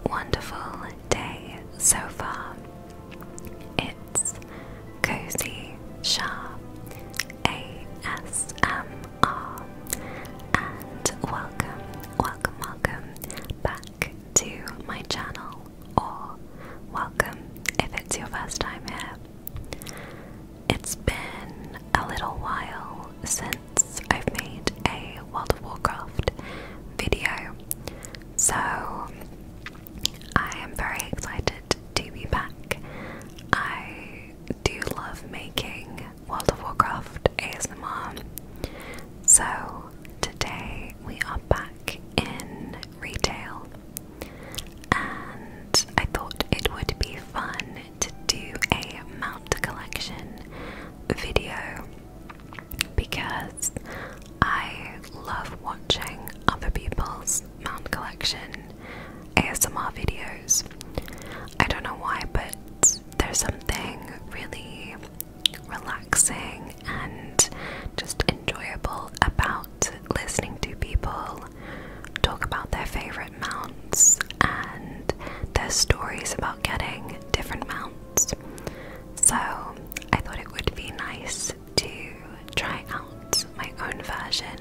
wonderful day so far. It's Cozy Sharp ASMR, and welcome back to my channel, or welcome if it's your first time here. It's been a little while since I've made a World of Warcraft video, so I am very excited to be back. I do love making World of Warcraft ASMR, so today we are back in retail, and I thought it would be fun to do a mount collection video because I love watching other people's mount collection ASMR videos. I don't know why, but there's something really relaxing and just enjoyable about listening to people talk about their favorite mounts and their stories about getting different mounts. So I thought it would be nice to try out my own version,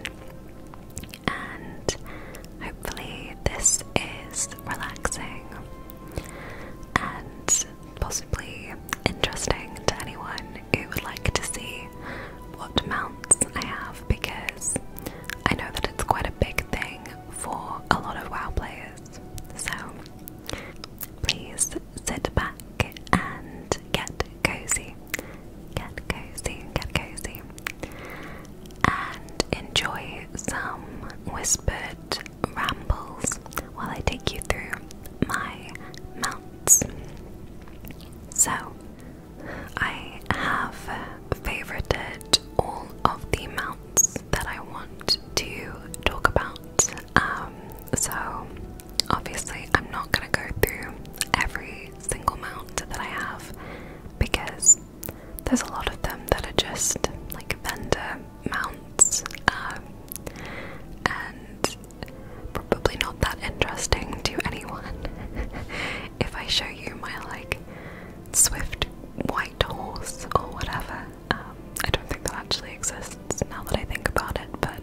and hopefully this is relaxing and possibly interesting to anyone who would like to see what mounts I have, because I know that it's quite a big thing for a lot of WoW players. So please sit back and get cozy, and enjoy some whispered rambles while I take you through my mounts. So, I have favorited all of the mounts that I want to talk about. So obviously I'm not going to go through every single mount that I have, because there's a lot of them that are just like vendor mounts, and probably not that interesting to anyone. If I show you my like swift white horse or whatever, I don't think that actually exists now that I think about it, but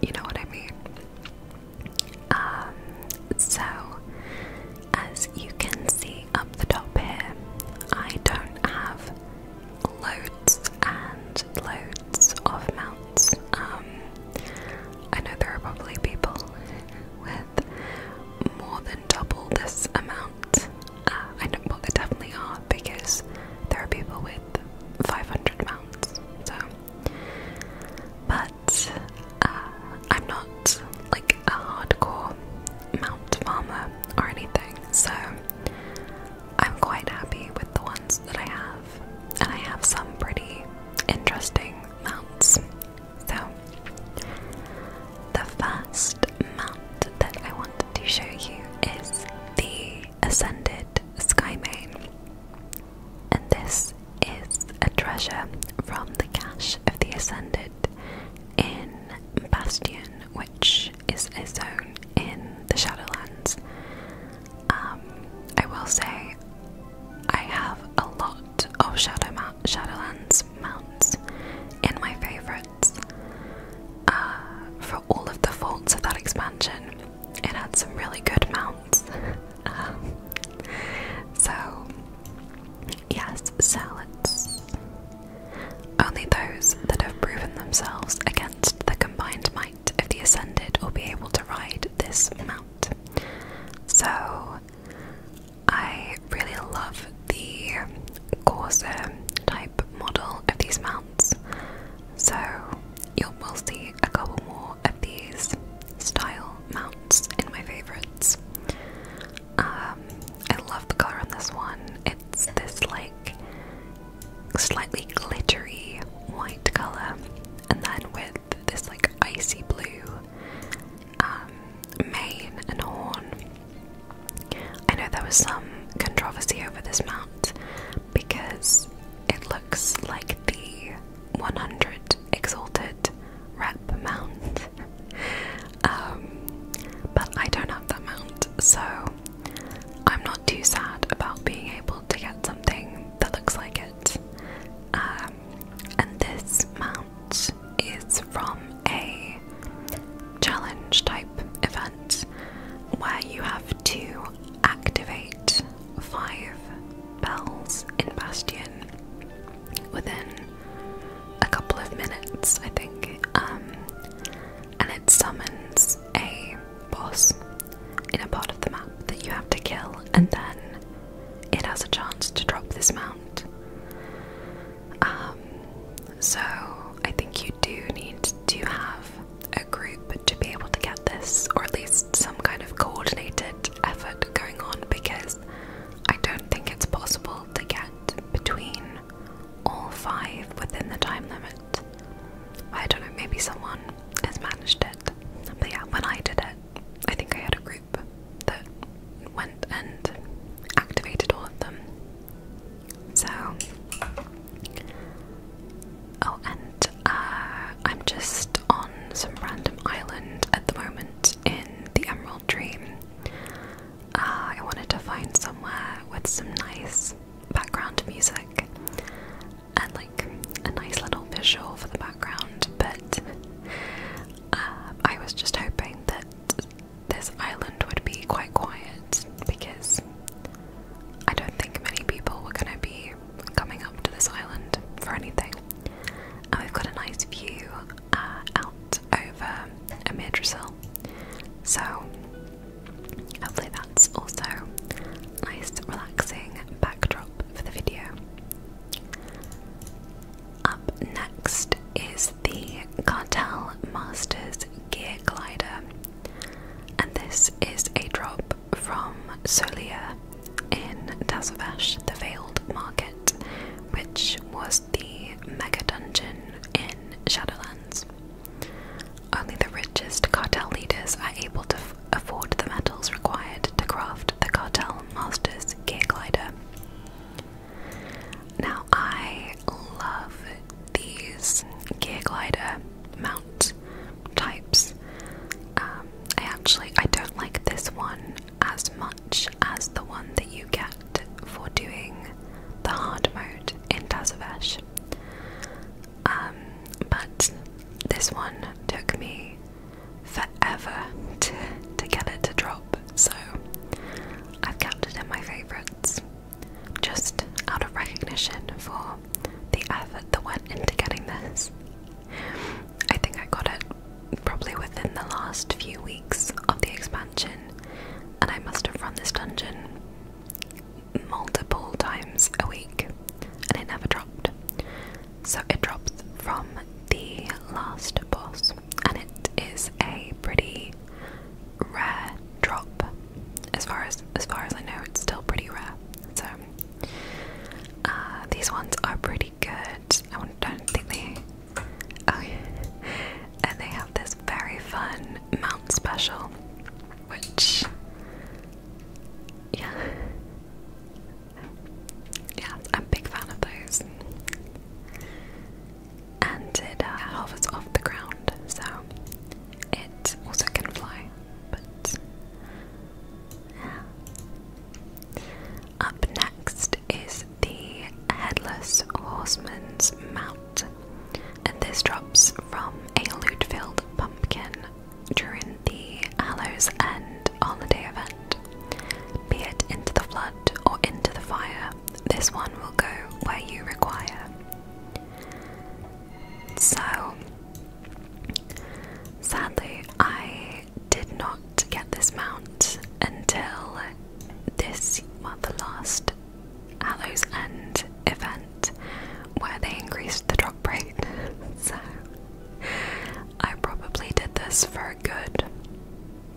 you know what I mean. So as you can see up the top here, I don't have loads and loads of mounts. I know there are probably people with more than double this amount. I know, well, there definitely are, because there are people with 500 mounts. So, but I'm not like a hardcore mount farmer or anything, so I'm quite happy with the ones that I have, and I have some pretty interesting mounts. So the first mount that I wanted to show you is the Ascended Skymane, and this is a treasure from the cache of the Ascended in Bastion, which is a zone in the Shadowlands. I will say I have a lot of Shadowlands mounts in my favourites. For all of the faults of that expansion, it had some really good mounts. So yes, so only those that have proven themselves against the combined might of the Ascended will be able to ride this mount. So I really love the Corsair type model of these mounts, so we'll see a couple more of these style mounts in my favourites. I love the colour on this one. It's this like slightly glittery white colour, and then with this like icy blue mane and horn. I know there was some controversy over this mount because it looks like the 100 Exalted rep mount, but I don't have that mount, so I'm not too sad about being able to get something that looks like it. And this mount is from a challenge type event where you have to activate 5 bells in Bastion within a couple of minutes, I think, and it summons a boss in a part of the map that you have to kill, and then it has a chance to drop this mount. So I think you do need to have a group to be able to get this, or at least some kind of coordinated effort going on, because I don't think it's possible to get between all 5 within the time limit. I don't know, maybe someone has managed it. But yeah, when I did it, I think I had a group that went and activated all of them. So, oh, and I'm just on some random island at the moment in the Emerald Dream. I wanted to find somewhere with some nice background music and like a nice little visual for the background, but I was just hoping that this island would be quite quiet, because I don't think many people were going to be coming up to this island for anything. And we've got a nice view out over Amidrisil, so hopefully that's also a nice relaxing backdrop for the video. Up next is the Cartel Masters Gear Glider, and this is a drop from Solia in Tazavesh, the Veiled Market, which was the mega dungeon in Shadowlands. Only the richest cartel leaders are able to afford the metals required to craft the Cartel Masters Gear Glider. Now, I love these Gear Glider mount types. I don't like this one as much as the one that you get for doing the hard mode in Tazavesh. But this one took me forever to get it to drop, so I've kept it in my favourites, just out of recognition for the effort that went into getting this. I think I got it probably within the last few weeks of the expansion, and I must have run this dungeon multiple times a week, and it never dropped. So it drops from the last boss, and it is a pretty rare drop. As far as I know, it's still pretty rare. So these ones are pretty good. I don't think they. Oh yeah, and they have this very fun mount special, which yeah, I'm a big fan of those. And it hovers off the ground, so it also can fly. But yeah. Up next is the Headless Horseman's Mount, and this drops from a loot-filled pumpkin during the Hallows End holiday event. Be it into the flood or into the fire, this one will go where you require. So, sadly, I did not get this mount until the last Hallows End event, where they increased the drop rate. So, I probably did this for a good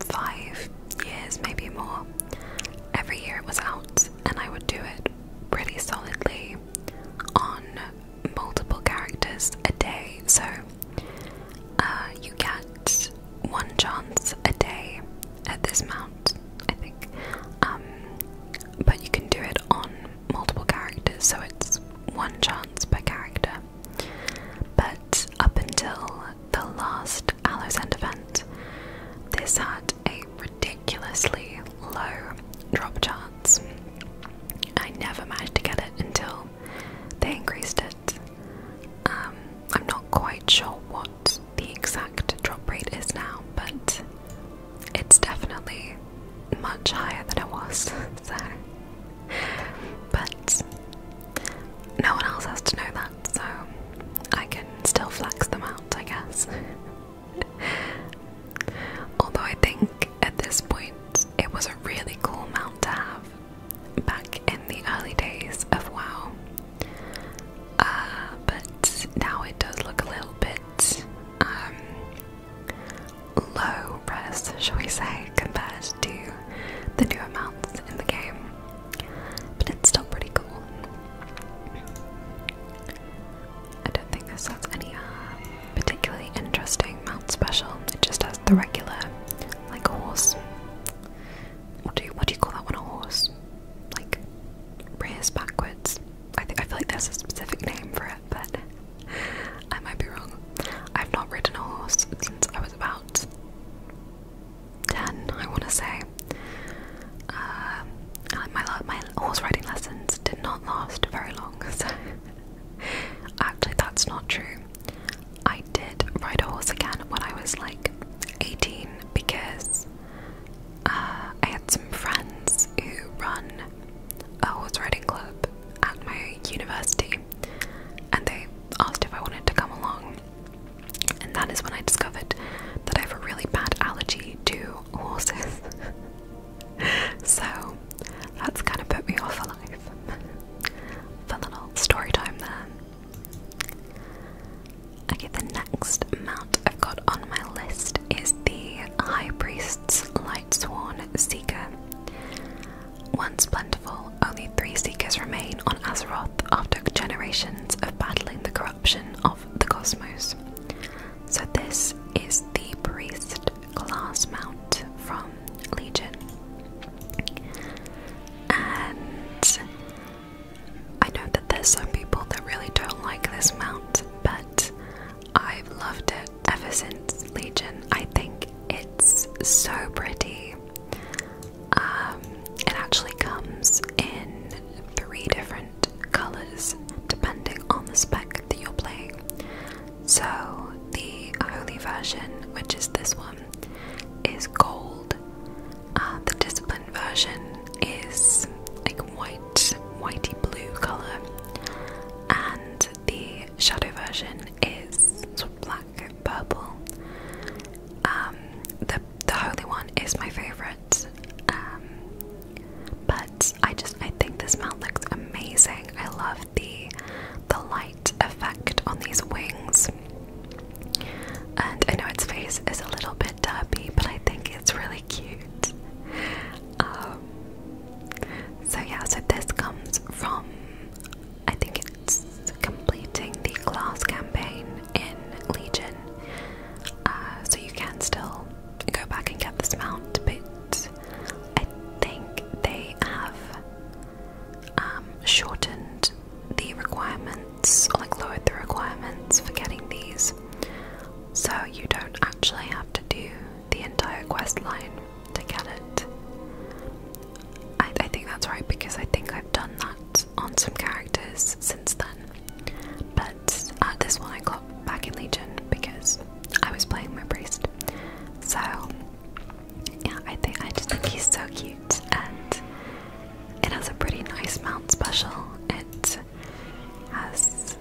5 years, maybe more. Every year it was out, and I would do it pretty solidly on multiple characters a day. So you get 1 chance a day at this mount, I think, but you can do it on multiple characters, so it's 1 chance per character. But up until the last Hallows End event, this had a ridiculously low drop charts. I never managed to get it until they increased it. I'm not quite sure what the exact drop rate is now, but it's definitely much higher than it was. So, but no one else has to know that, so I can still flex them out, I guess. Although I think at this point it was a really cool mount to have back in the early days of WoW. But now it does look a little bit low res, shall we say, compared to the newer mounts in the game. But it's still pretty cool. I don't think this has any particularly interesting mount special. It just has the regular, like, horse. What do you call that one? A horse? Like, rears backwards. I feel like there's a specific name for it, but I might be wrong. I've not ridden a horse since I was about 10, I want to say. My horse riding lessons did not last very long, so actually that's not true. I did ride a horse again when I was like 18 because I had some friends who run a horse riding club at my university, and they asked if I wanted to come along, and that is when I discovered that I have a really bad allergy to horses. So that's kind of put me off for life. Fun little story time there. Okay, the next mount I've got on my list is the High Priest's Lightsworn Seeker. Once plentiful, only 3 Seekers remain on Azeroth after generations of battling the corruption of the cosmos. So this is the Priest class mount from Legion. And I know that there's some people that really don't like this mount, but I've loved it ever since Legion. I think it's so pretty. It actually comes in 3 different colours depending on the spec that you're playing. So the holy version, which is this one, is gold. The disciplined version is like whitey blue colour, and the shadow version is sort of black purple. The holy one is my favourite, but I think this mount looks amazing. I love the light effect on these wings, and I know its face is a little bit derpy, but I think it's really cute. So yeah, so this comes from, I think it's completing the class campaign in Legion. So you can still go back and get this mount, but I think they have shortened the requirements, or like lowered the requirements for getting these, so you don't actually have to do the entire quest line to get it. I think that's right, because I think I've done that on some characters since then, but this one I got back in Legion because I was playing my priest. So yeah, I just think he's so cute, and it has a pretty nice mount special. It has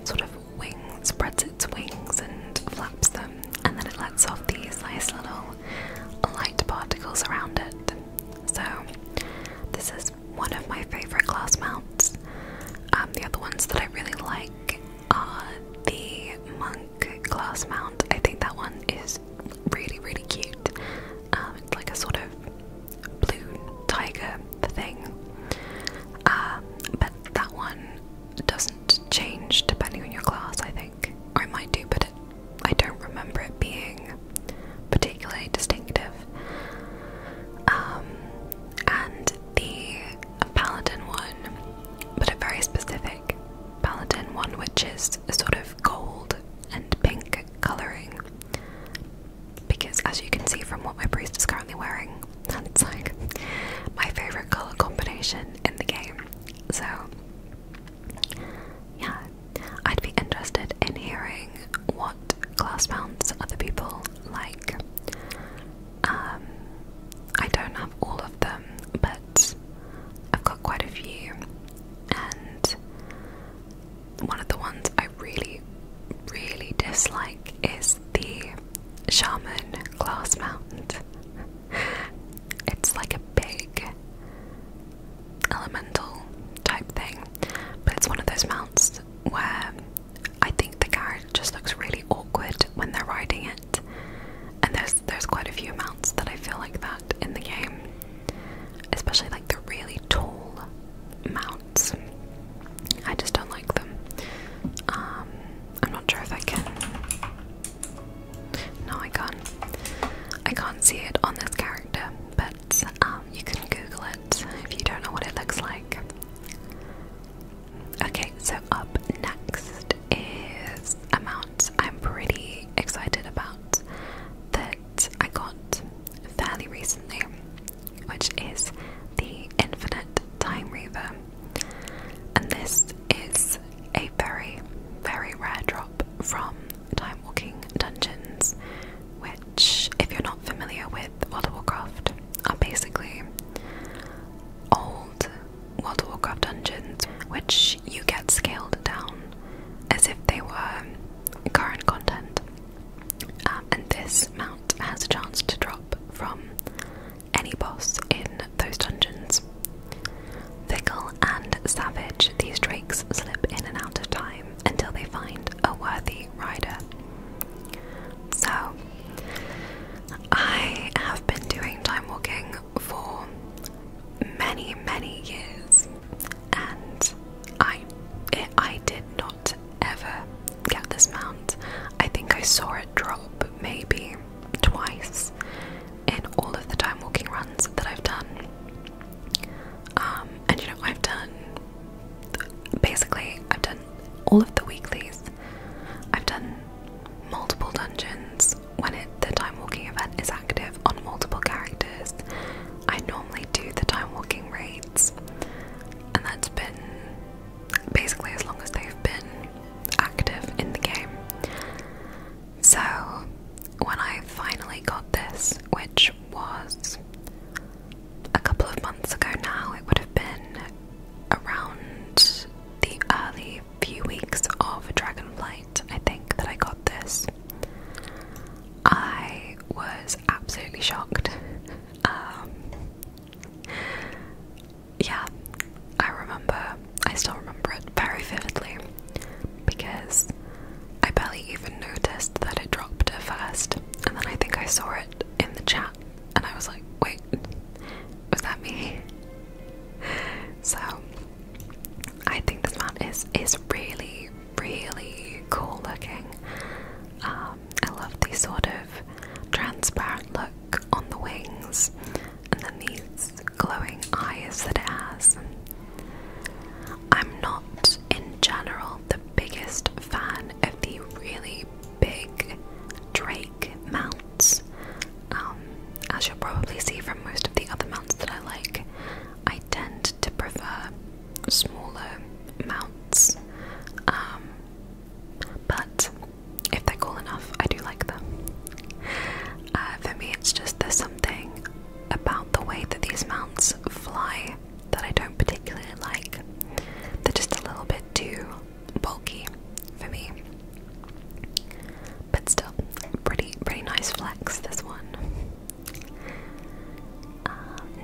sort of wings, spreads its wings and flaps them, and then it lets off these nice little light particles around it. So this is one of my favourite class mounts. The other ones that I really like are the monk class mount. I think that one is really, really cute. It's like a sort of blue tiger thing. But that one doesn't change depending on your class, I think. Or it might do, but I don't remember it being particularly distinctive. And the paladin one, but a very specific paladin one, which is a sort of gold and pink colouring. Because as you can see from what my priest is currently wearing, that's like customization in the game. So yeah, I'd be interested in hearing what class mounts other people like. I don't have all of them, but I've got quite a few, and one of the ones I really dislike is the shaman class mount. It's like a big elemental type thing, but it's one of those mounts where I think the character just looks really awkward when they're riding it, and there's quite a few mounts that I feel like that in the game, especially like the really tall mounts. I just don't like them. I'm not sure if I can. No, I can't. I can't see it on this character, but you can Google it if you don't know what it looks like. Okay, so up next is a mount I'm pretty excited about that I got fairly recently, which is the Infinite Time Reaver. And this is a very rare drop from Time Walking Dungeons, which, if you're not familiar with World of Warcraft, are basically old World of Warcraft dungeons, which you get scaled down as if they were current content. And this mount has a chance to drop from any boss in those dungeons. Fickle and savage, these drakes slip in and out of time until they find a worthy rider. So, I have been doing time walking for many years, and I did not ever get this mount. I think I saw it drop maybe twice in all of the time walking runs that I've done. And you know, I've done all of the weeklies. I've done multiple dungeons when the time walking event is active on multiple characters. I normally do the time walking raids, and that's been basically as long as they've been active in the game. So when I finally got this, which was a couple of months ago now, it would have been around the early few weeks of Dragonflight, I think, that I got this. I was absolutely shocked. Yeah, I still remember it very vividly, because I barely even noticed that it dropped at first, and then I think I saw it in the chat, and I was like, wait, was that me? So, I think this mount is really cool looking. I love the sort of transparent look on the wings, and then these glowing eyes that it has. I'm not, in general, the biggest fan of the really big Drake mounts. As you'll probably see from most of the other mounts that I like, I tend to prefer smaller mounts. But if they're cool enough, I do like them. For me, it's just there's something about the way that these mounts fly that I don't particularly like. They're just a little bit too bulky for me. But still, pretty nice flex, this one.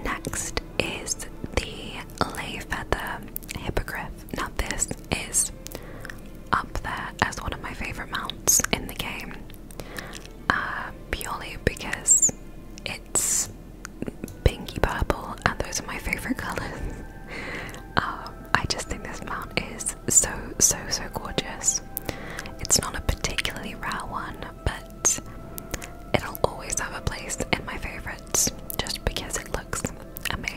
Next is the Lay Feather Hippogriff. Now this is up there as one of my favourite mounts in the game, purely because it's pinky purple and those are my favourite colours. I just think this mount is so gorgeous. It's not a particularly rare one, but it'll always have a place in my favourites just because it looks amazing.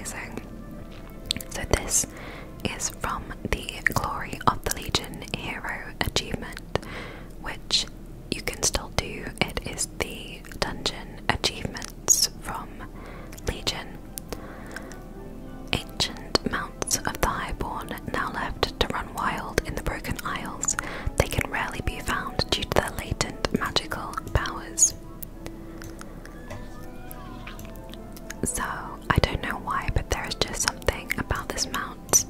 I don't know why, but there is just something about this mount.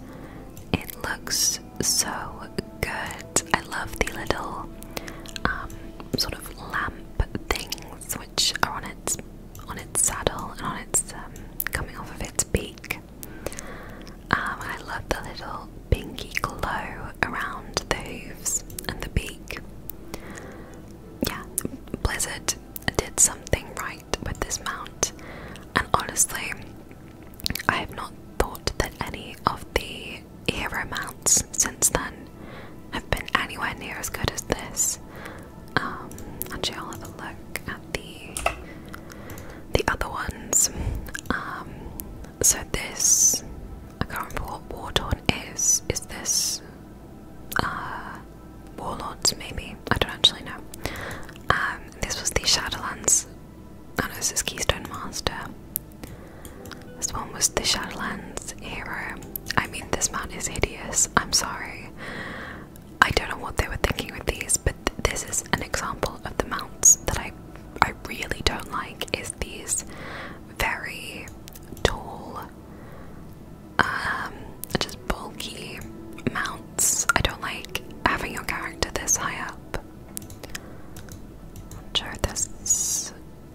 It looks so good. I love the little sort of lamp things which are on its saddle and on its coming off of its beak. I love the little pinky glow around the hooves and the beak. Yeah, Blizzard did something right with this mount, and honestly, I have not thought that any of the hero mounts since then have been anywhere near as good as this. Actually, I'll have a look at the other ones. So this, I can't remember what War Dawn is. Is this Warlords maybe? I don't actually know. This was the Shadowlands. Oh no, this is Keystone Master. This one was the Shadowlands hero. I mean, this mount is hideous. I'm sorry. I don't know what they were thinking with these, but this is an example of the mounts that I really don't like, is these very tall, just bulky mounts. I don't like having your character this high up. Not sure if there's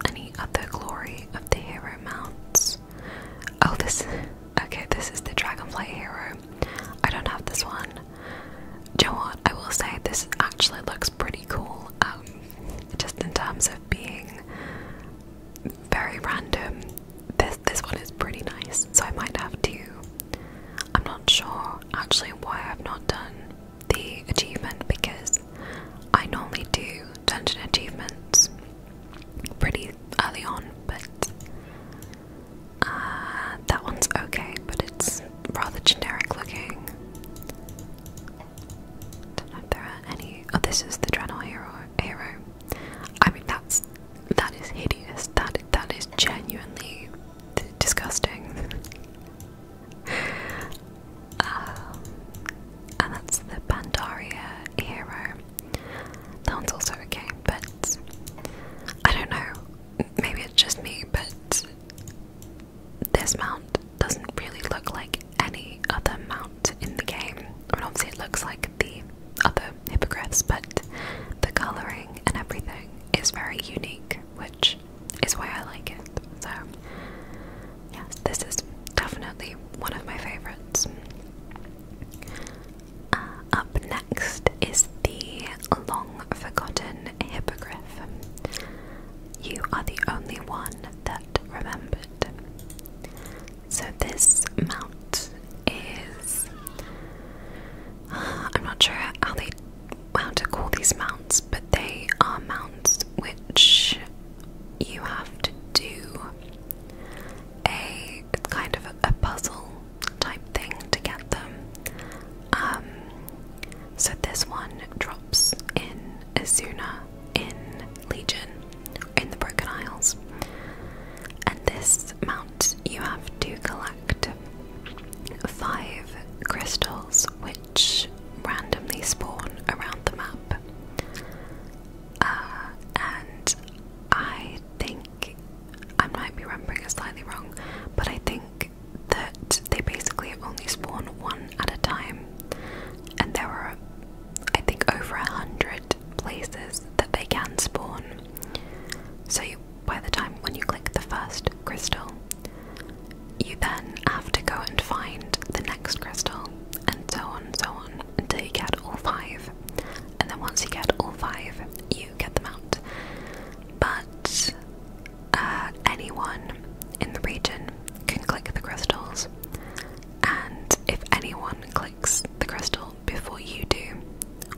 any other glory of the hero mounts. Oh, okay, this is the Dragonflight hero. I don't have this one. Do you know what? I will say this actually looks pretty cool. Just in terms of being very random, this one is pretty nice. So I might have to. I'm not sure actually why I've not done the achievement, because I normally do dungeon achievements pretty early on, but that one's okay, but it's rather generic looking. Don't know if there are any. Oh, this is the Draenor hero. I mean, that is hideous. That is genuinely disgusting. And that's the Pandaria hero. That one's also okay, but I don't know. Maybe it's just me, but this mount doesn't really look like any other mount in the game. I mean, obviously it looks like the other hippogriffs, but the colouring and everything is very unique, which is why I like it. So yes, this is definitely one of my favourites. Up next is the long forgotten hippogriff. You are the only one that remembered. So this mount is, I'm not sure how to call these mounts, but they are mounts which you have to do a kind of a puzzle type thing to get them. So this one drops in Azuna in Legion, in the Broken Isles, and this mount you have to collect 5 crystals which randomly spawn around the map. And I think I might be remembering it slightly wrong, but I think that they basically only spawn one at a time, and there are, I think, over 100 places that they can spawn. So by the time when you click the first crystal, you then have to go and find the next crystal, and so on until you get all 5. And then once you get all 5, you get them out. But anyone in the region can click the crystals, and if anyone clicks the crystal before you do,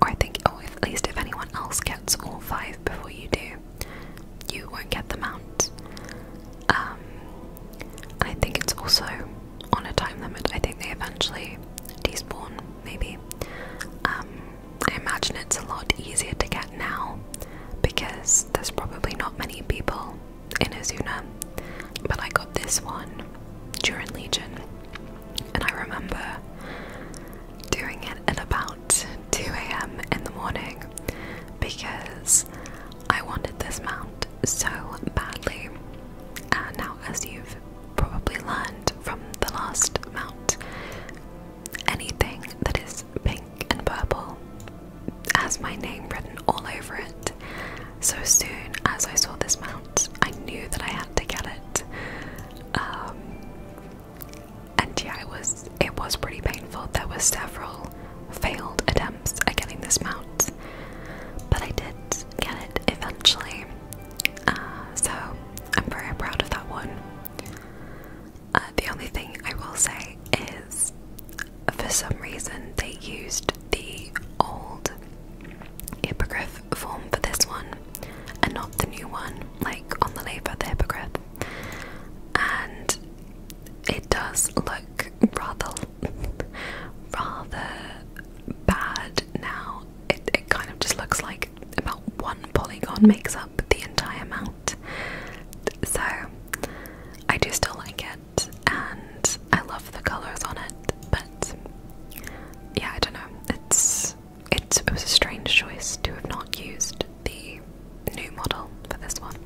or I think, or at least if anyone else gets all 5 before you do, you won't get them out. And I think it's also on a time limit. I think they eventually despawn, maybe. I imagine it's a lot easier to get now because there's probably not many people in Azuna, but I got this one during Legion, and I remember doing it at about 2 AM in the morning because I wanted this mount so badly. Now, as you've probably learned, it was pretty painful. There were several failed attempts at getting this mount, but I did get it eventually. So I'm very proud of that one. The only thing I will say is, for some reason, they used the old hippogriff form for this one and not the new one, like on the label, the hippogriff. And it does look rather bad now. It kind of just looks like about one polygon makes up the entire mount. So I do still like it, and I love the colours on it, but yeah, I don't know. It was a strange choice to have not used the new model for this one.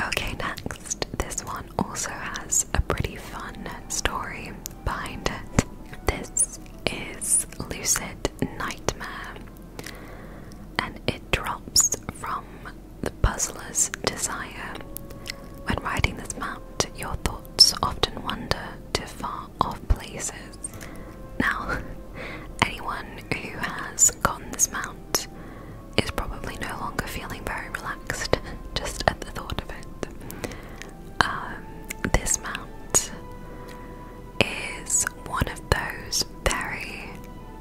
Okay, next. This one also has a pretty fun story behind it. This is Lucid Nightmare, and it drops from the puzzler's desire. When writing this mount, your thoughts often wander to far off places. Now, anyone who has gotten this mount is probably no longer feeling very relaxed just at the thought of it. This mount is one of those very,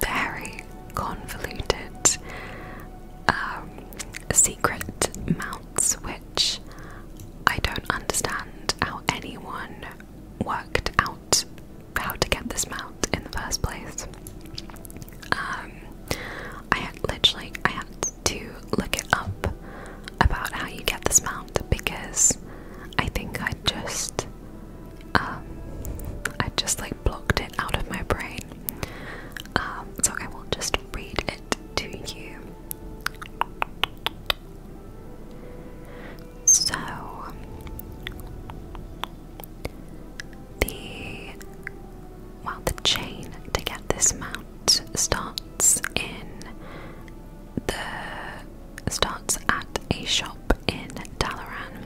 very convoluted secret mounts, which I don't understand how anyone worked out how to get this mount in the first place. I had to look it up about how you get this mount, because I think I just like blocked it out of my brain. So I will just read it to you. So the chain to get this mount starts at a shop in Dalaran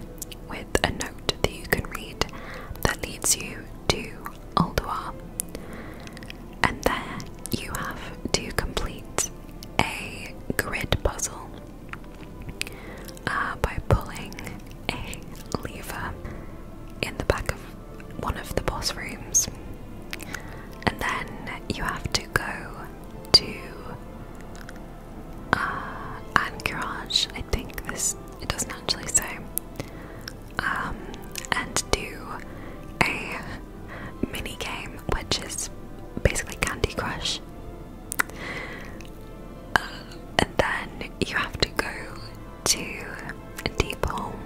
with a note that you can read that leads you to Ulduar, and there you have to complete a grid puzzle by pulling a lever in the back of one of the boss rooms, and then you have to go to Anchorage, I think it doesn't actually say, and do a mini game which is basically Candy Crush. And then you have to go to Deep Home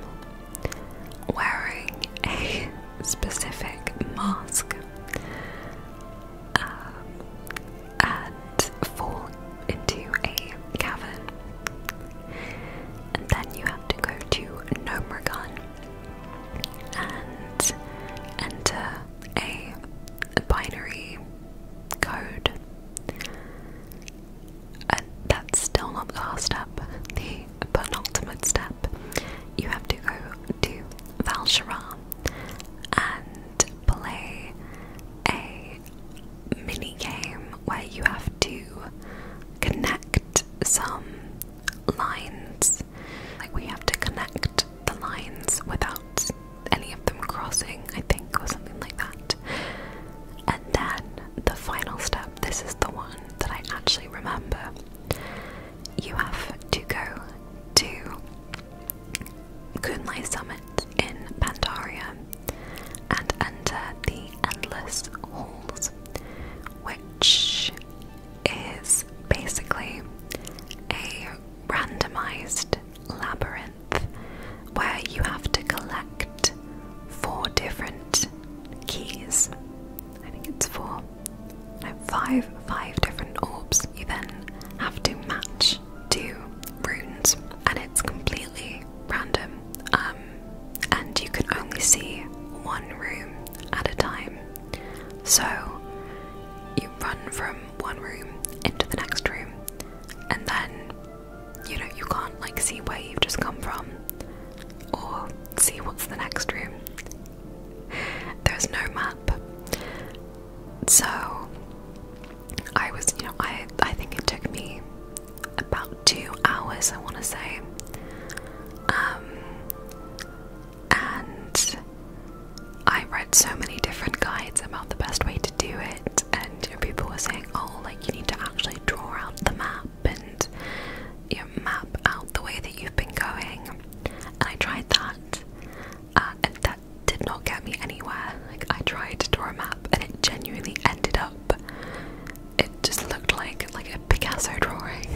wearing a specific mask and fall into a cavern. And then you have to go to Nomergun and enter a binary code. And that's still not the last step. The penultimate step, you have to go to Val'sharah and play a mini game where you have to connect some lines. Like, we have to connect the lines without any of them crossing, I think, or something like that. And then the final step, this is the one that I actually remember. You have to go to Kunlai Summit in Pandaria and enter the Endless Halls, which is basically a randomized labyrinth where you have to collect 4 different keys. I think it's 4. No, 5 different orbs. You then have to match 2 runes, and it's completely random. And you can only see 1 room at a time. So you run from one room into the next room, and then you can't like see where you've just come from or see what's the next room. There's read so many different guides about the best way to do it, and people were saying, oh, like you need to actually draw out the map and map out the way that you've been going. And I tried that, and that did not get me anywhere. Like I tried to draw a map, and it genuinely ended up. It just looked like a Picasso drawing.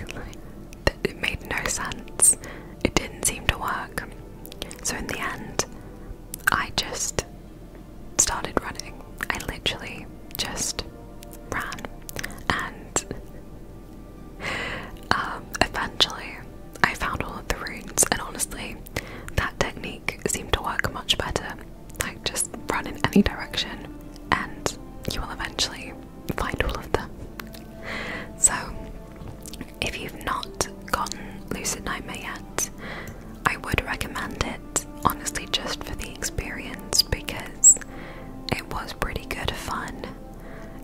It made no sense. It didn't seem to work. So in the end, I just started running. I literally just ran, and eventually I found all of the runes, and honestly that technique seemed to work much better. Like just run in any direction and you will eventually find all of them. So if you've not gotten Lucid Nightmare yet, I would recommend it, honestly, just for the experience, because it was pretty good fun.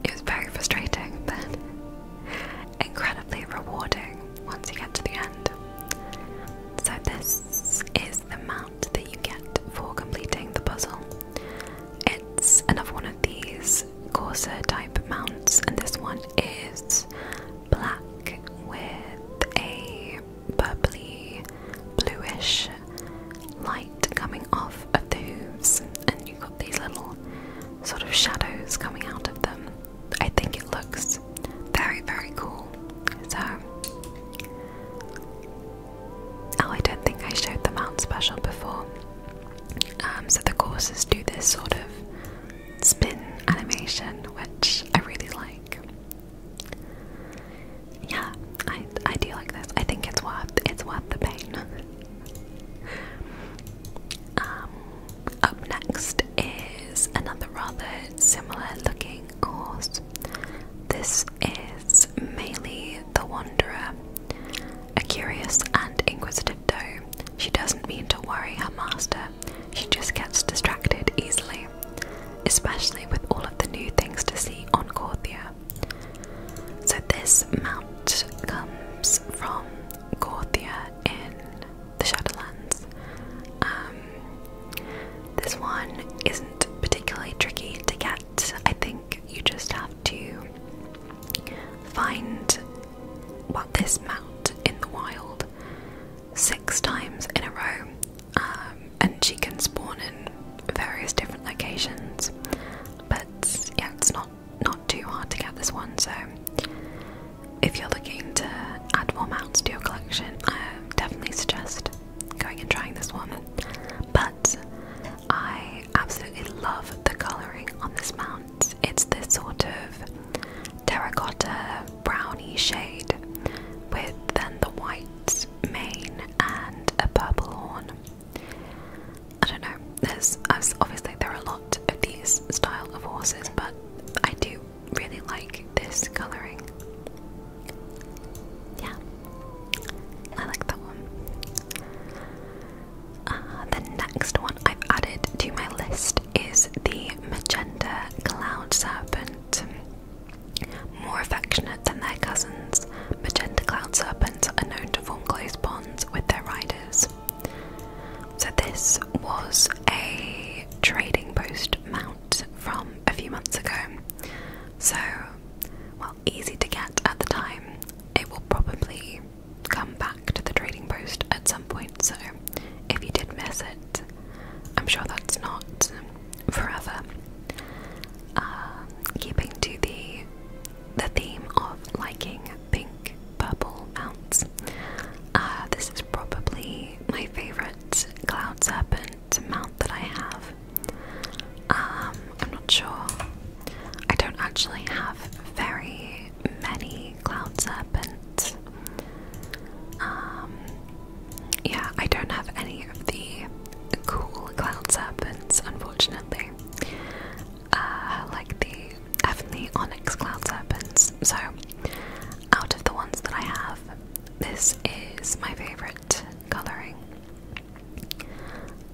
It was very frustrating, but incredibly rewarding once you get to the end. So this is the mount that you get for completing the puzzle. It's another one of these coarser type mounts, and this one is black with a purpley bluish light coming off of the hooves, and you've got these little sort of shadows coming out of them. I think it looks very, very cool. So, oh, I don't think I showed the mount special before. So the courses do this sort of spin animation, which I really like. Yeah, I do like this. I think it's worth the pain. Up next is another rather similar looking horse. This is Meili the Wanderer, a curious and inquisitive doe. She doesn't mean to worry her master, she just gets distracted easily, especially with all of the new things to see on Corthia. So this mount comes from Corthia in the Shadowlands. This one isn't particularly tricky to get. I think you just have to find this mount in the wild 6 times in a row, and she can spawn in various different locations. But yeah, it's not too hard to get this one. So if you're looking to add more mounts to your collection, I definitely suggest going and trying this one. But I absolutely love the colouring on this mount. It's this sort of terracotta browny shade with then the white mane and a purple horn. I don't know, obviously there are a lot of these style of horses, but I do really like this colouring. Yeah, I like that one. The next one I've added to my list is the magenta cloud serpent. More affectionate than their cousins, magenta cloud serpents are known to form close bonds with their riders. So this was a trading post mount from a few months ago. So, well, easy to get at the time. It will probably come back to the trading post at some point, so if you did miss it, I'm sure that's not forever. Keeping to the theme of liking pink purple mounts, this is probably my favourite cloud serpent mount that I have. I'm not sure. I don't actually have very many cloud serpents. Yeah, I don't have any of the cool cloud serpents, unfortunately. Like the heavenly onyx cloud serpents. So, out of the ones that I have, this is my favourite colouring.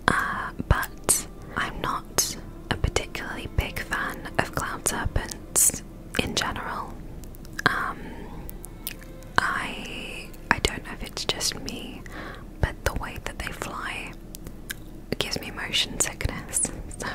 But I'm not a particularly big fan of cloud serpents in general. I don't know if it's just me, but the way that they fly gives me motion sickness, so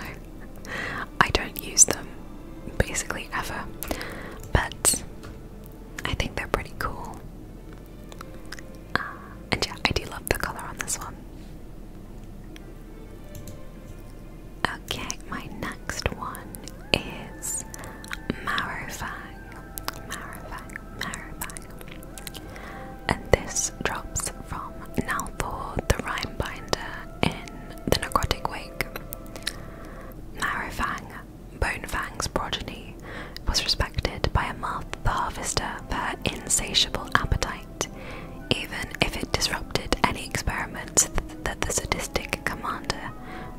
insatiable appetite, even if it disrupted any experiments that the sadistic commander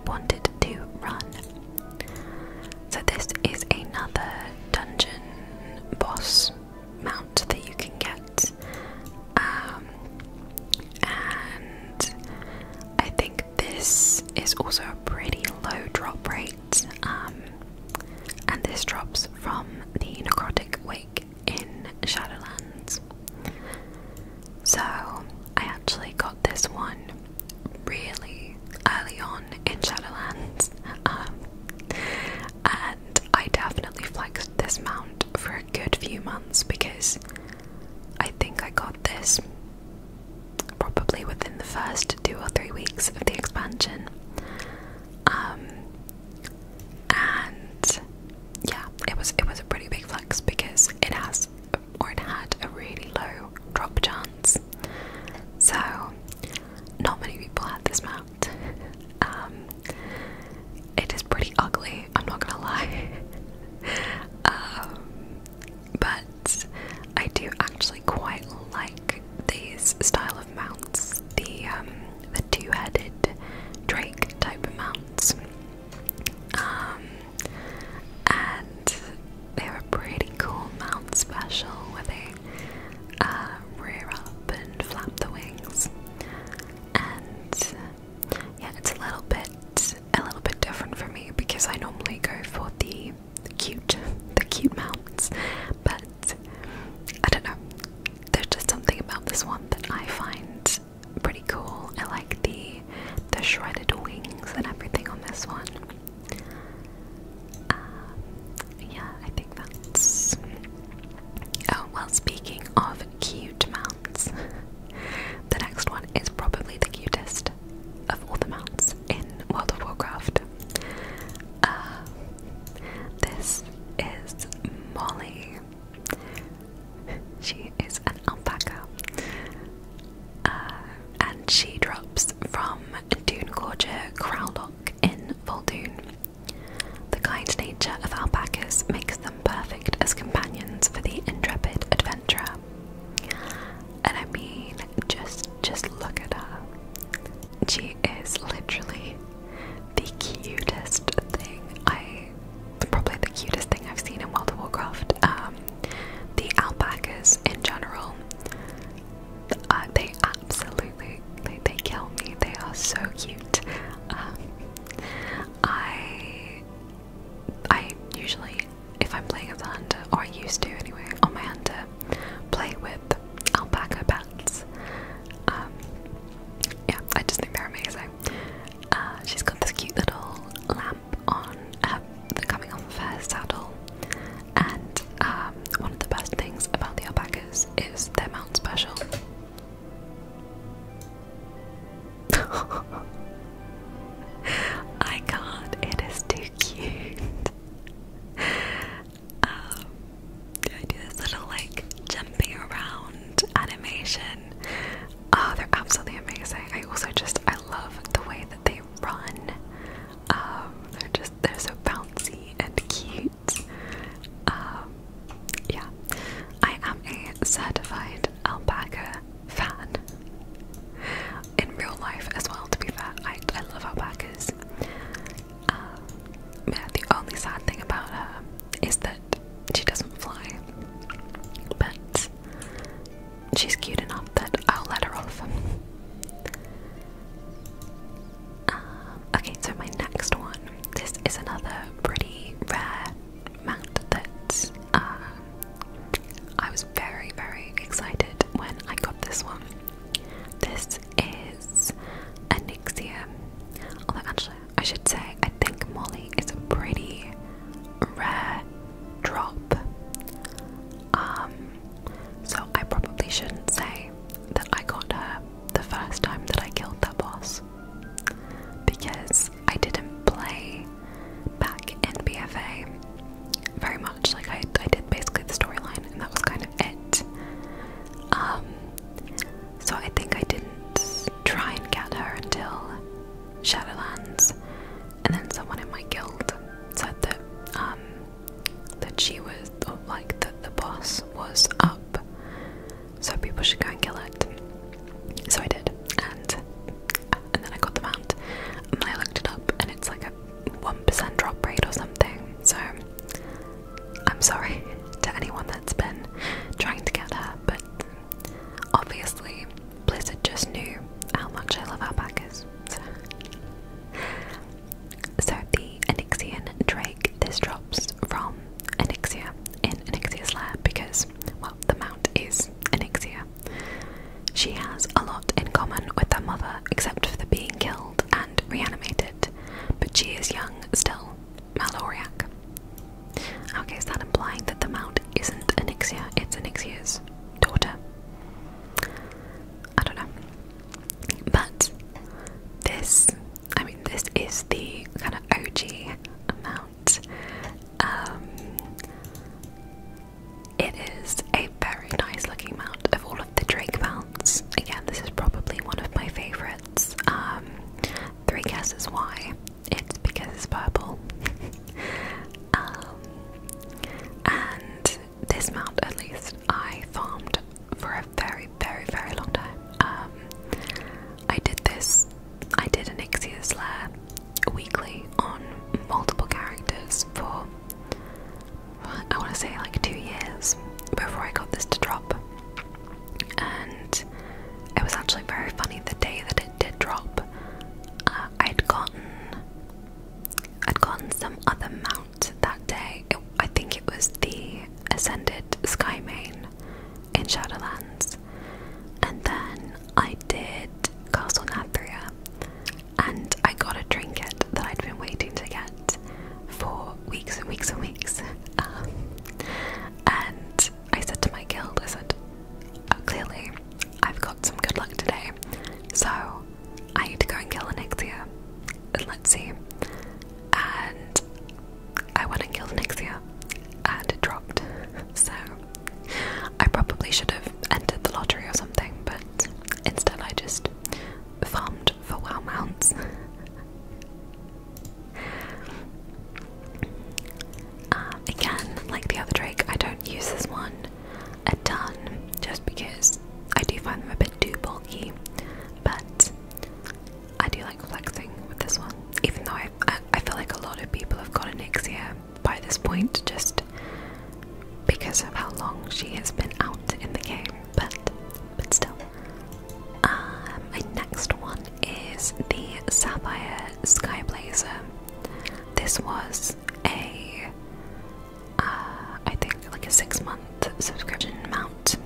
wanted to run. So this is another dungeon boss mount that you can get, and I think this is also a pretty low drop rate, and this drops from the necrotic wake in Shadowlands. So I actually got this one really early on in Shadowlands, and I definitely flexed this mount for a good few months because I think I got this probably within the first 2 or 3 weeks of the expansion. And yeah, it was a pretty big flex because it had a really low drop chance. So not many people had this mount. It is pretty ugly, I'm not gonna lie. But I do actually quite like these style of mounts, the two-headed drake type of mounts, and they have a pretty cool mount special where they rear up and flap the wings, and yeah, it's a little bit different for me because I normally go for the cute mounts, but I don't know, there's just something about this one that I find pretty cool. I like the shredded wings and everything on this one. Yeah, I think that's... Oh, well, speaking of cute mounts, the next one is probably the cutest of all the mounts in World of Warcraft. This is Molly. She is an alpaca, and she drops from Doongorger Crowlock in Voldoon. The kind nature of alpacas makes them perfect as companions for the intrepid adventurer. And I mean, just look at her. She is literally the cutest thing. Probably the cutest thing I've seen in World of Warcraft. The alpacas in general, they absolutely, they kill me. They are so cute. I usually, if I'm playing as a hunter, or I used to anyway, on my hunter, play with alpaca pets. Yeah, I just think they're amazing. She's got this cute little lamp on coming off of her saddle, and one of the best things about the alpacas is their mount special. I can't, it is too cute. I do this little like jumping around animation. Oh, they're absolutely amazing. I love the way that they run. They're so bouncy and cute. Yeah, I am a certified alpaca fan. In real life as well, to be fair. I love alpacas. Yeah, the only sad thing about her is that she doesn't fly, but she's cute enough that I'll let her off. Okay, so my next one. This is another pretty rare mount that I was very, very excited when I got this one. This is Anixia. Although actually, I should say, I think Molly is a pretty rare drop. So I probably shouldn't say that I got her the first time that I killed that boss, because I didn't play back in BFA very much. Like I did basically the storyline, and that was kind of it. So I think I didn't try and get her until Shadowlands, and then someone in my guild said that she was like that the boss was up people should go and kill it. So I did, and then I got the mount, and I looked it up, and it's like a 1% drop rate or something. So I'm sorry to anyone that's been trying to get her, but obviously Blizzard just knew how much I love alpacas. So the Onyxian Drake, this drops from Onyxia in Onyxia's lair because, well, the mount is Onyxia. She has a lot in common with her mother, except for the being killed and reanimated, but she is young still, Maloriak. Okay, is that implying that the mount isn't Onyxia, it's Onyxia's daughter? I don't know. But this is the kind of OG mount. It is a very nice looking mount. Of all of the Drake mounts, again, this is probably one of my favourites. 3 guesses why. It's because it's purple. And this mount, at least, I farmed for a very, very, very long time. I did Onyxia's lair weekly on multiple characters for, I want to say, like 2 years before I got this to drop. And it was actually very funny the day that it did drop. I'd gotten some other mount that day. I think it was the Ascended Skymane in Shadowlands, and then I did Castle Nathria, and I got a trinket that I'd been waiting to get for weeks and weeks and weeks. And I said to my guild, I said, clearly I've got some good luck today, so I need to go and kill Onyxia, and let's see. And I went and killed Onyxia, and it dropped. So I probably should have entered the lottery or something, but instead I just farmed for WoW mounts. Again, like the other Drake, I don't use this one a ton, just because I do find them a bit too bulky, but I do like flexing with this one, even though I feel like a lot of people have got Onyxia by this point, just because of how long she has been out in the game, but still. My next one is the Sapphire Skyblazer. This was I think like a 6-month subscription mount,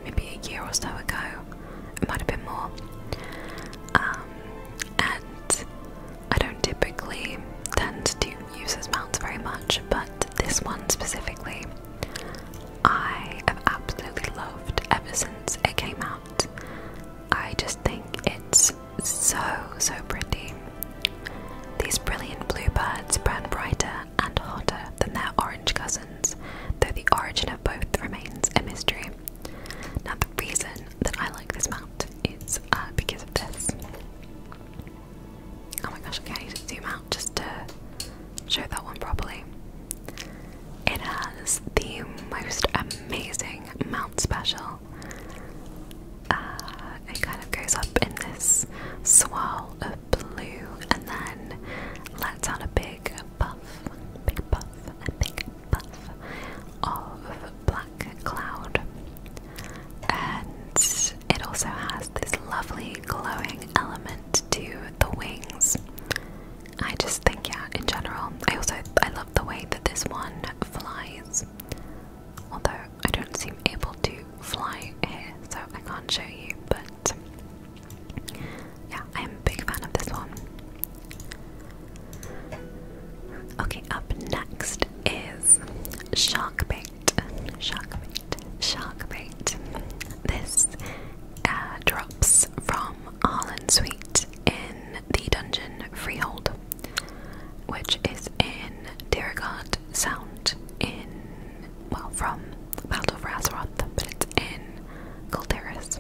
maybe a year or so ago. It might have been more. And I don't typically tend to use this mount very much, but this one specifically I have absolutely loved ever since it came out. I just think it's so pretty. These brilliant blue birds burn brighter and hotter than their orange cousins, though the origin of both remains a mystery. Now, the reason that I like this mount is because of this. Oh my gosh, okay, I need to zoom out just to show that one properly. It has the most amazing mount special. It kind of goes up in this swirl of blue and then lets out a big puff of black cloud. And it also has this lovely glowing element to the wings. I just think, yeah, in general, I love the way that this one flies. Although I don't seem able to fly here, so I can't show you, but yeah, I am a big fan of this one. Okay, up next is Sharkbait. This drops from Harlan Suite in the dungeon Freehold, which is in Dirigaard Sound from Battle of Azeroth, but it's in Galteris.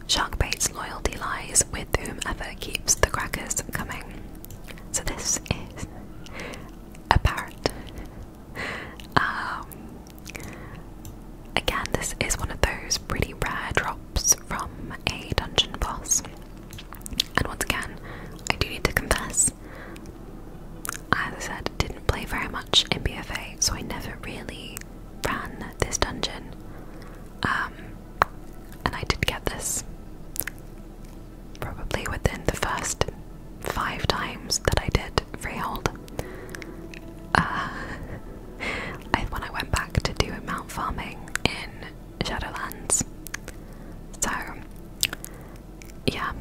Sharkbait's loyalty lies with whomever keeps the crackers coming. So this is a parrot. Again, this is one of said, didn't play very much in BFA, so I never really ran this dungeon. And I did get this probably within the first 5 times that I did freehold. When I went back to do mount farming in Shadowlands. So, yeah.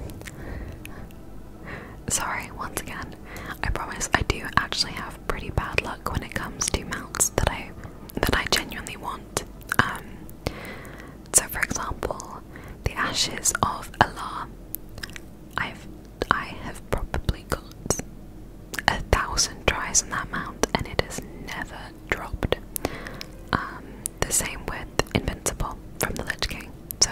Sorry, once again. I promise I do actually have pretty bad luck when it comes to mounts that I genuinely want. So for example, the Ashes of Allah. I have probably got 1,000 tries on that mount and it has never dropped. The same with Invincible from the Lich King. So,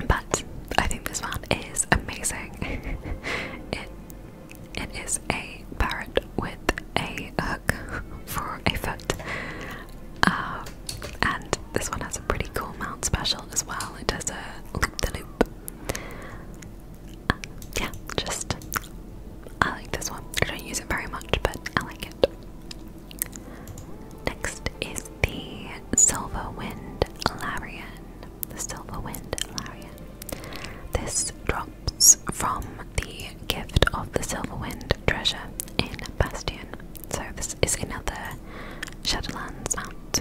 but I think this mount is amazing. It is a parrot with a hook for a foot. And this one has a pretty cool mount special as well. It does a loop-the-loop. Yeah, I like this one. I don't use it very much, but I like it. Next is the Silverwind Larian. The Silverwind Larian. This drops from the gift of the Silverwind treasure in Bastion. So this is another Shadowlands mount.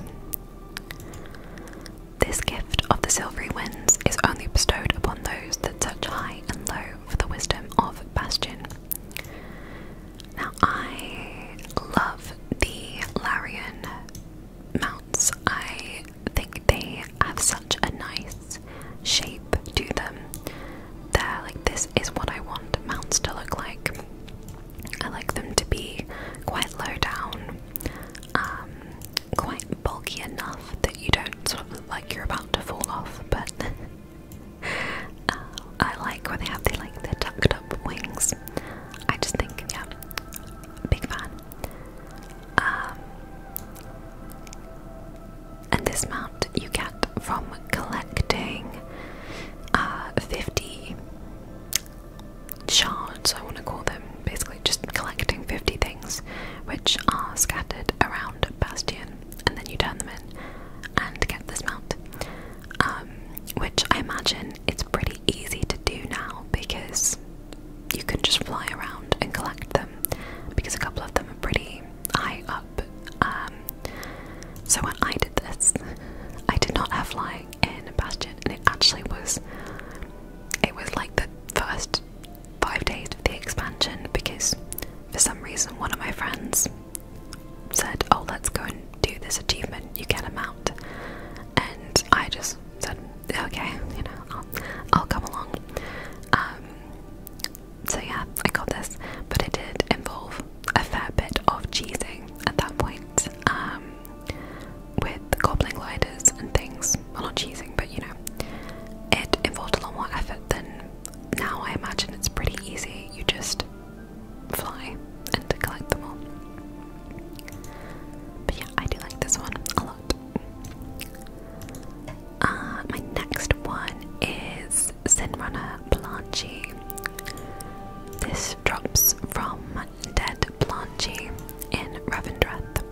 This gift of the Silvery Winds is only bestowed upon those that search high and low for the wisdom of Bastion. Now I love the Larian mounts. I think they have such a nice shape to them. They're like, this is what I want mounts to look like. I like them to be quite low down, quite bulky enough that you don't sort of look like you're about to fall off, but I like when they have the tucked up wings. I just think, yeah, big fan. And this mount you get from collecting 50 shards, I want to call them. Basically just collecting 50 things which are scattered around Bastion, and then you turn them in and get this mount. Which I imagine it's pretty easy to do now because you can just fly around and collect them, because a couple of them are pretty high up. So when I did this, I did not have flying in Bastion, and it actually was like the first 5 days of the expansion, because for some reason one of my friends said, oh, let's go and do this achievement, you get a mount. And I just said, okay, I'll come along. So yeah, I got this, but it did involve a fair bit of cheesing at that point, with the goblin gliders and things. Well, not cheesing, but it involved a lot more effort than now. I imagine it's pretty easy, you just fly and collect them all. But yeah, I do like this one a lot. My next one is Sinrunner Blanchi. This drops from Dead Blanchi in Revendreth.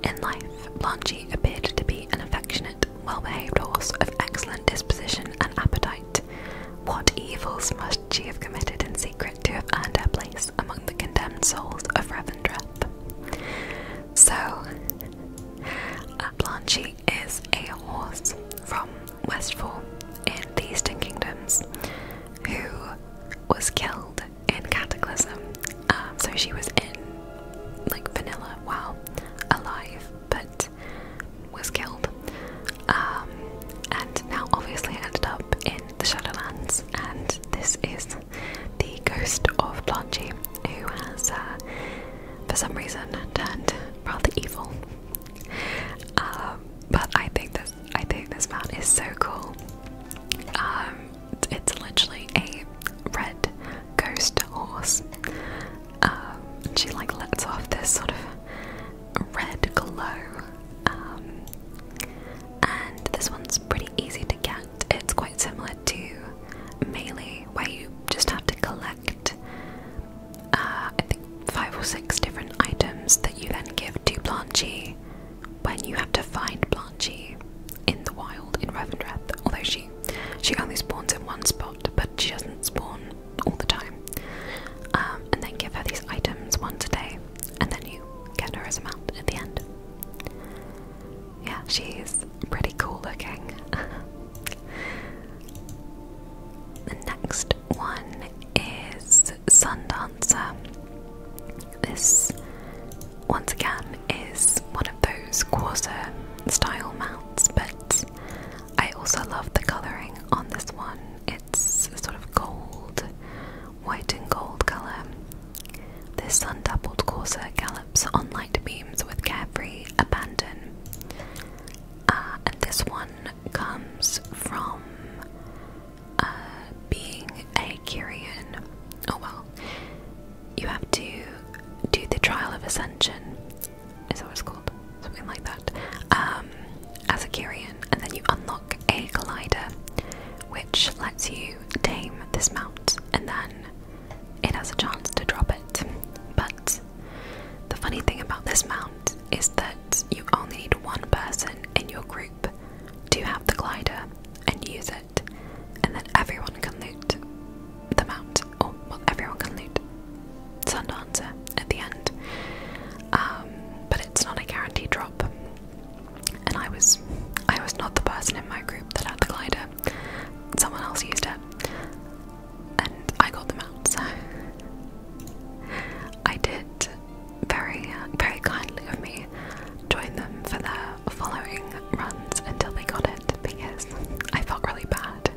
In life, Blanchi appeared to be an affectionate, well-behaved horse of excellent disposition and appetite. What evils must she have committed in secret to have earned her place among the condemned souls of Revendreth? So, Blanchi is a horse from Westfall in the Eastern Kingdoms who was killed in Cataclysm. So she was in vanilla WoW alive, but was killed. And now obviously ended up in the Shadowlands, and this is the ghost of Blanchi, who has for some reason turned rather evil. But I think this mount is so cool. It's literally a red ghost horse. She lets off this sort of red glow. And this one's pretty easy to get. It's quite similar to Melee, where you just have to collect 6 different items that you then give to Blanchie when you have to find Blanchie in the wild in Revendreth. Although she only spawns in one spot, but she doesn't spawn all the time. And then give her these items once a day, and then you get her as a mount at the end. Yeah, she's pretty cool looking. The next one is Sundancer. This, once again, is one of those Corsair style mounts, but I also love the colouring on this one. It's a sort of gold, white and gold colour. This sun-dappled Corsair gallops on light beams with carefree abandon. And this one comes from being a Kyrian. Oh well, you have to do the Trial of Ascension, is that what it's called? Something like that. As a Kyrian, and then you unlock a glider, which lets you tame this mount, and then it has a chance to drop it. But the funny thing about this mount is that you only need one person in your group to have the glider and use it, and then everyone can loot the mount, or well, everyone can loot Sundancer at the end. But it's not a guaranteed drop, and I was not the person in my group that had the glider. Someone else used it, and I got them out. So I did very kindly of me join them for their following runs until they got it, because I felt really bad.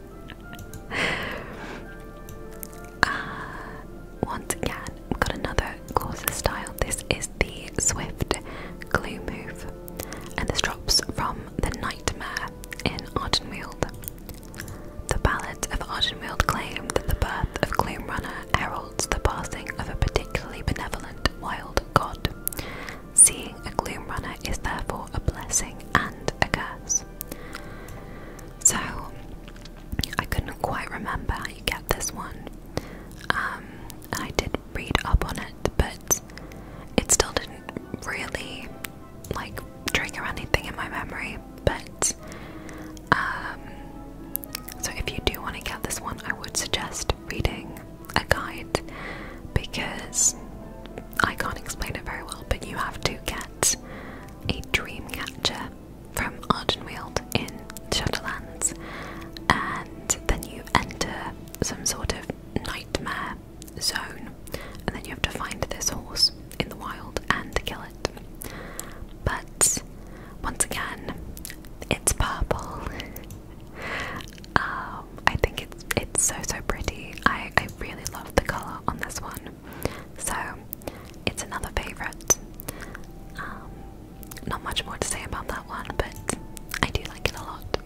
Once again, we've got another Corsair style. This is the Swift Glue Move, and this drops from the Nightmare in Ardenweald. The Ballad of Ardenweald claim that the birth of Gloom Runner heralds the passing of a particularly benevolent wild god. Seeing a Gloom Runner is therefore a blessing and a curse. So, I couldn't quite remember how you get this one. And I did read up on it, but it still didn't really like trigger anything in my memory. But so if you do want to get this one, I would suggest reading a guide, because I can't explain it very well, but you have to get a dream catcher from Ardenweald in Shadowlands, and then you enter some sort of nightmare zone, and then you have to find this horse in the wild and kill it. But once again, it's purple. I think it's so pretty. I really love the colour on this one, so it's another favourite. Not much more to say about that one, but I do like it a lot.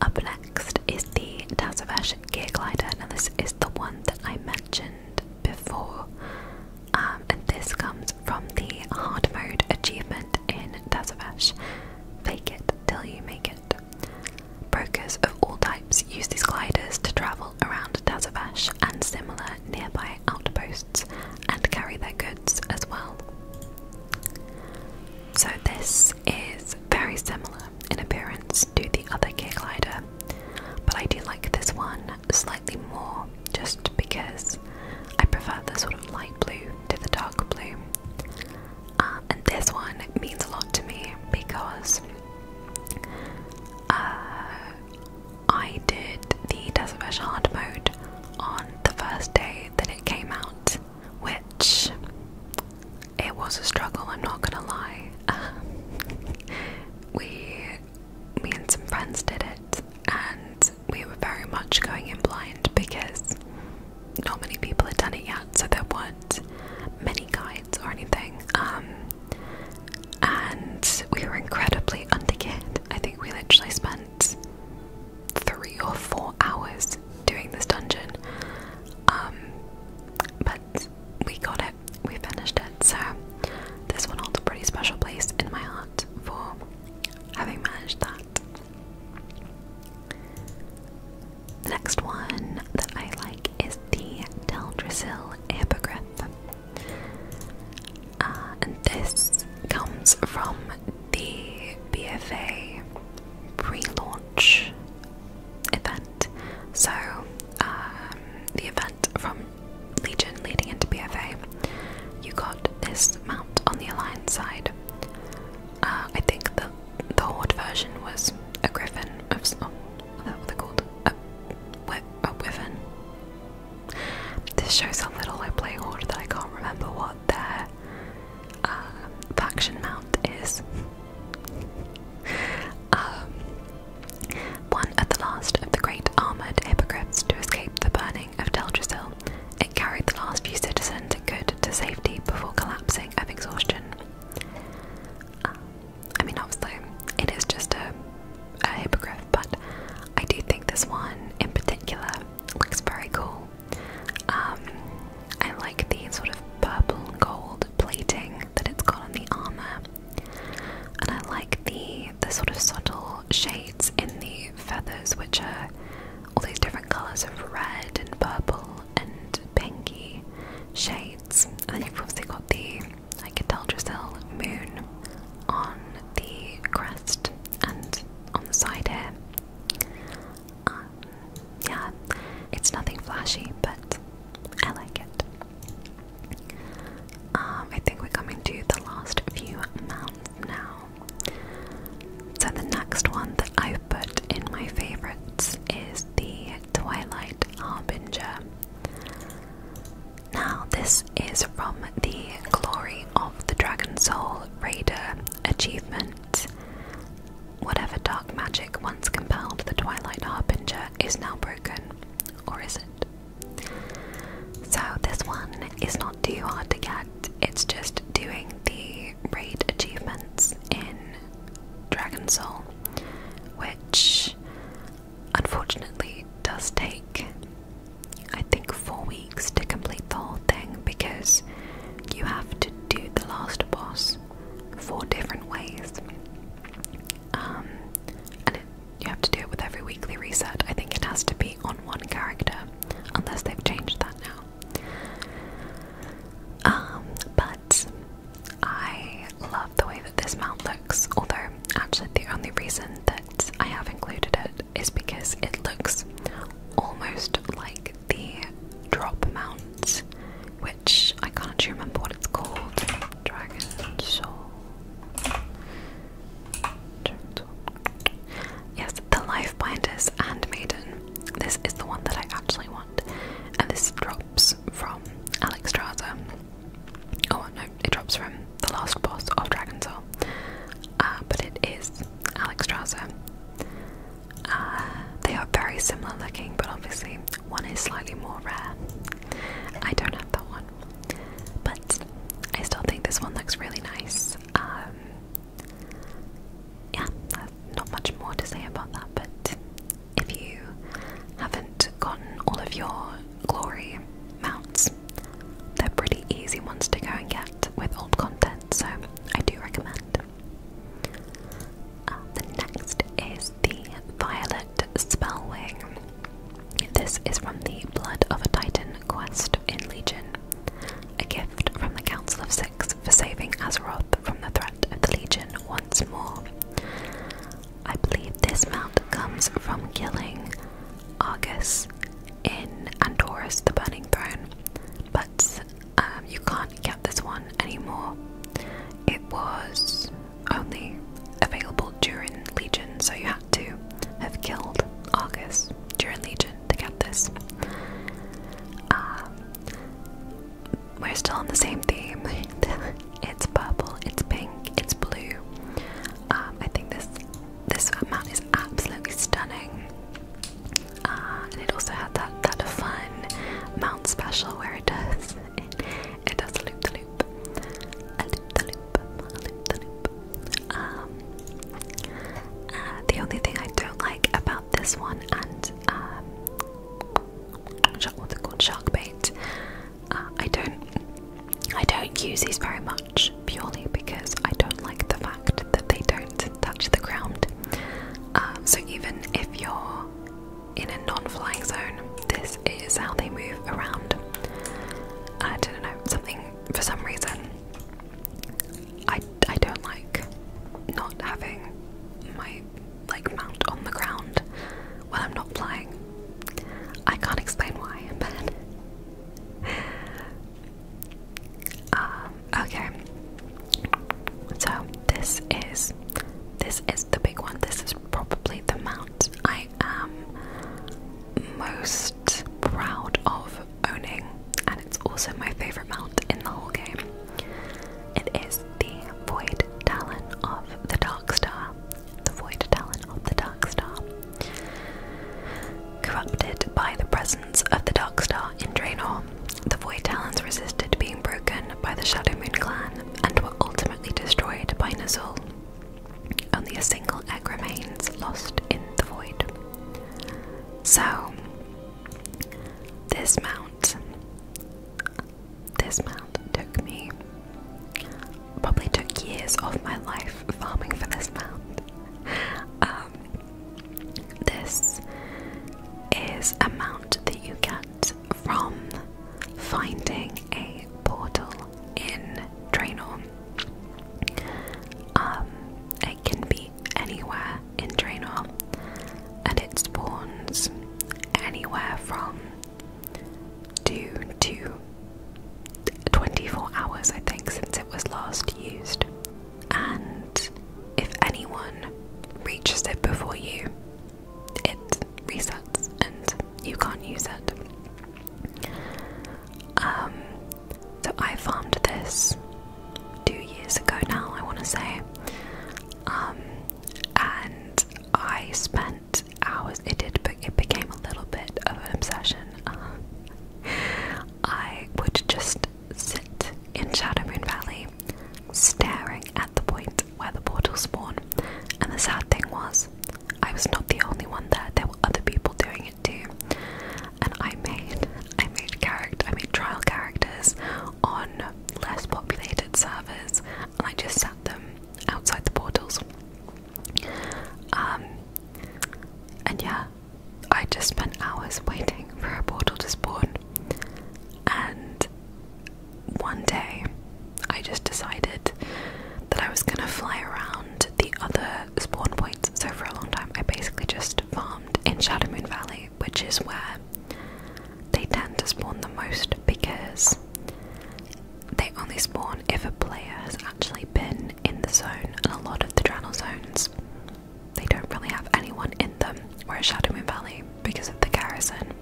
Up next is the Tazavesh Gear Glider. Now this is the one that I mentioned before, and this comes from the hard mode achievement in Tazavesh. Fake it till you make it. Brokers of all types use these gliders to travel around Tazavesh and similar nearby outposts, and carry their goods as well. So this is very similar in appearance to the other gear glider, but I do like this one slightly more, just because I prefer the sort of light blue to the dark blue. And this one means a lot to me because I did the Tazavesh hard mode on the first day that it came out, which it was a struggle, I'm not gonna lie. Me and some friends did it, and we were very much going in blind because not many people had done it yet, so there weren't many guides or anything. And we were incredibly undergeared. I think we literally spent 3 or 4 hours doing this dungeon. But we got it, we finished it, so this one holds a pretty special place in my heart for having managed that. The next one that I like is the Teldrassil Hippogriff. This shows how little I play Horde that I can't remember what their faction mount is. One at the last of the great armoured hippogriffs to escape the burning of Teldrassil, it carried the last few citizens it could to safety before collapsing of exhaustion. I mean, obviously, it is just a hippogriff, but I do think this one in particular looks very cool. I like the sort of purple and gold plating that it's got on the armour, and I like the sort of subtle shades in the feathers, which are all these different colours of red and purple and pinky shades. And then you've obviously got the like Teldrassil moon on the crest and on the side here. Yeah, it's nothing flashy, but I like it. I think we're coming to the last few mounts now. So the next one that I've put in my favourites is the Twilight Harbinger. Now this is from the Glory of the Dragon Soul Raider achievement. Whatever dark magic once compelled the Twilight Harbinger is now broken, or is it? So this one is not too hard to get, it's just doing the raid achievements in Dragon Soul, which unfortunately does take, I think, 4 weeks to complete the whole thing, because you have to do the last boss 4 different ways. You have to do it with every weekly reset. I think it has to be on one character, unless they've changed that now. But I love the way that this mount looks, although actually the only reason that I have included it is because it looks almost like the drop mount, which I can't actually remember what it's called. Dragon Soul. Yes, the Life Binders and Maiden. This is the one that I actually want, and this drops from Alexstrasza. Oh no, it drops from the last boss of Dragon Soul, but it is Alexstrasza. They are very similar looking, but obviously one is slightly more rare. I don't have that one, but I still think this one looks really nice. Yeah, not much more to say about that, but if you haven't gotten all of your glory mounts, they're pretty easy ones to go and get with old content, so I do recommend. The next is the Violet Spellwing. This is from the Blood of a Titan quest in Legion, a gift from the Council of Six for saving Azeroth from the threat of the Legion once more. I believe this mount comes from killing Argus in Andorus the Burning Throne, but you can't get this one anymore. It was only available during Legion, so you had to have killed Argus during Legion to get this. We're still on the same theme. It's purple, it's pink, it's blue. I think this mount is absolutely stunning. And it also had that fun mount special where it does a loop the loop, a loop the loop, a loop the loop. The only thing I don't like about this one and what's it called, shark bait. I don't use these very much, purely because I don't like the fact that they don't touch the ground. So even if you're in a non-flying zone, this is how they move around. I don't know, for some reason, I don't like not having my mount on the ground when I'm not flying. I can't explain why, but okay, years of my life farming for this mount. This is a mount that you get from finding a portal in Draenor. It can be anywhere in Draenor, and it spawns anywhere from 2 to 24 hours, I think, since it was last used. And if anyone reaches it before you, it resets and you can't use it. So I farmed this 2 years ago now, I want to say, and I spent hours. It became a little bit of an obsession. I would just sit in Shadowmoon Valley, staring at the point where the portals spawn. And the sad thing was, I was not the only one there. There were other people doing it too. And I made trial characters on less populated servers, and I just sat them outside the portals. And yeah, I just spent hours waiting for a portal to spawn. And one day, I just decided that I was gonna fly around the other spawn points. So for a long time, I basically just farmed in Shadowmoon Valley, which is where they tend to spawn the most, because they only spawn if a player has actually been in the zone, and a lot of the Draenor zones, they don't really have anyone in them, whereas Shadowmoon Valley, because of the garrison,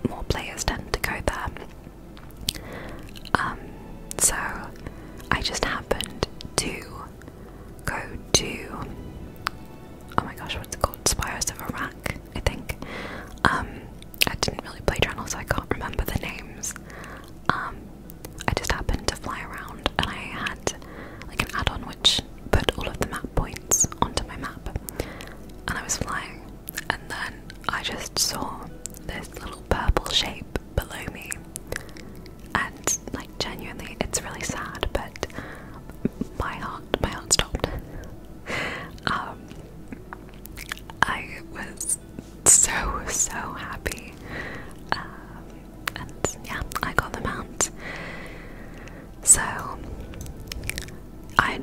more players tend to go there. So I just happened to go to, oh my gosh, what's it called? Spires of Iraq, I think. I didn't really play Draenor, so I can't remember the names. I just happened to fly around, and I had like an add-on which put all of the map points onto my map, and I was flying, and then I just saw this little purple shape below me, and like genuinely, it's really sad, but my heart stopped. I was so happy, and yeah, I got the mount. So I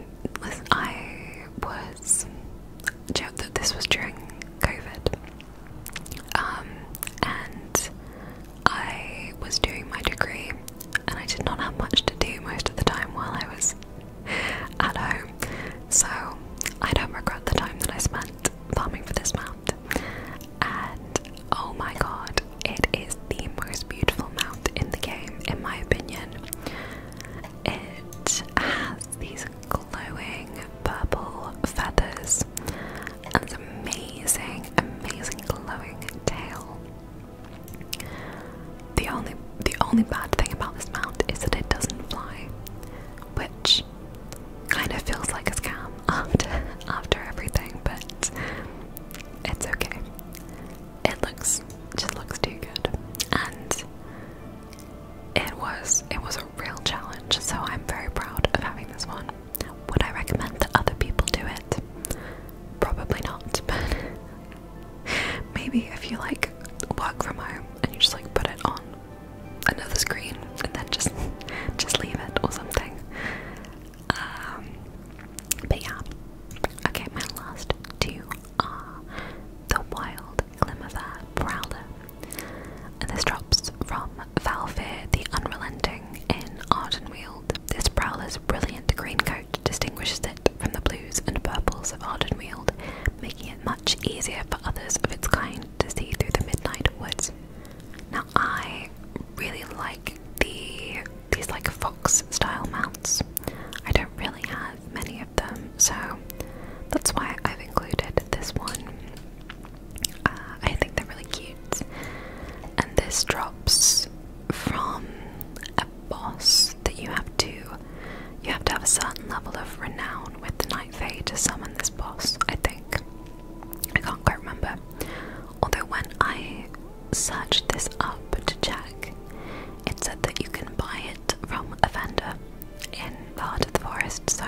was joked that this was during COVID, and I was doing my degree, and I did not have much to do most of the time while I was at home, so I don't regret the time that I spent farming for this mount. And oh my god, it is the most beautiful mount in the game, in my opinion. It has these glowing purple feathers and this amazing glowing tail. The only bad thing about this mount is that it doesn't fly, which kind of feels like a scam after everything, but it's okay. It just looks too good, and it was a real challenge, so I'm very proud of having this one. Would I recommend that other people do it? Probably not, but maybe if you like work from home and you just like put it on another screen and then just leave it or something. But yeah. Okay, my last two are the Wild Glimmer Prowler, and this drops from Valfir the Unrelenting in Ardenweald. This prowler's brilliant green coat distinguishes it from the blues and purples of Ardenweald, making it much easier for others of its kind to see through the midnight woods. Now I really like these like fox style mounts. I don't really have many of them, so that's why I've included this one. I think they're really cute, and this drops from a boss that you have to have a certain level of renown with the Night Fae to summon this boss, I think. I can't quite remember. Although when I searched this up to check, it said that you can buy it from a vendor in the heart of the forest, so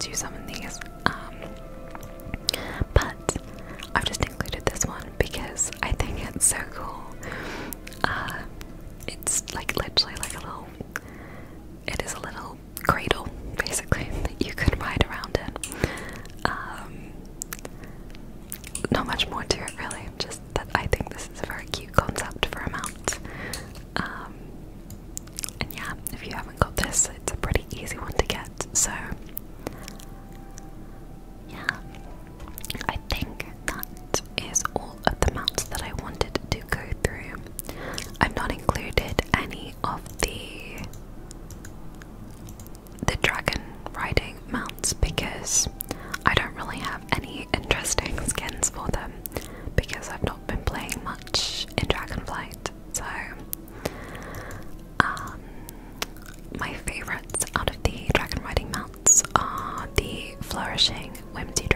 to summon these. But I've just included this one because I think it's so cool. It's like literally like a little, it is a little cradle basically that you could ride around in. Not much more to it really, just that I think this is a very cute concept for a mount. And yeah, if you haven't got this, it's a pretty easy one to get, so yeah. I think that is all of the mounts that I wanted to go through. I've not included any of the dragon riding mounts because I don't really have any interesting skins for them because I've not been playing much in Dragonflight. So my favourites out of the dragon riding mounts are the flourishing Whimsy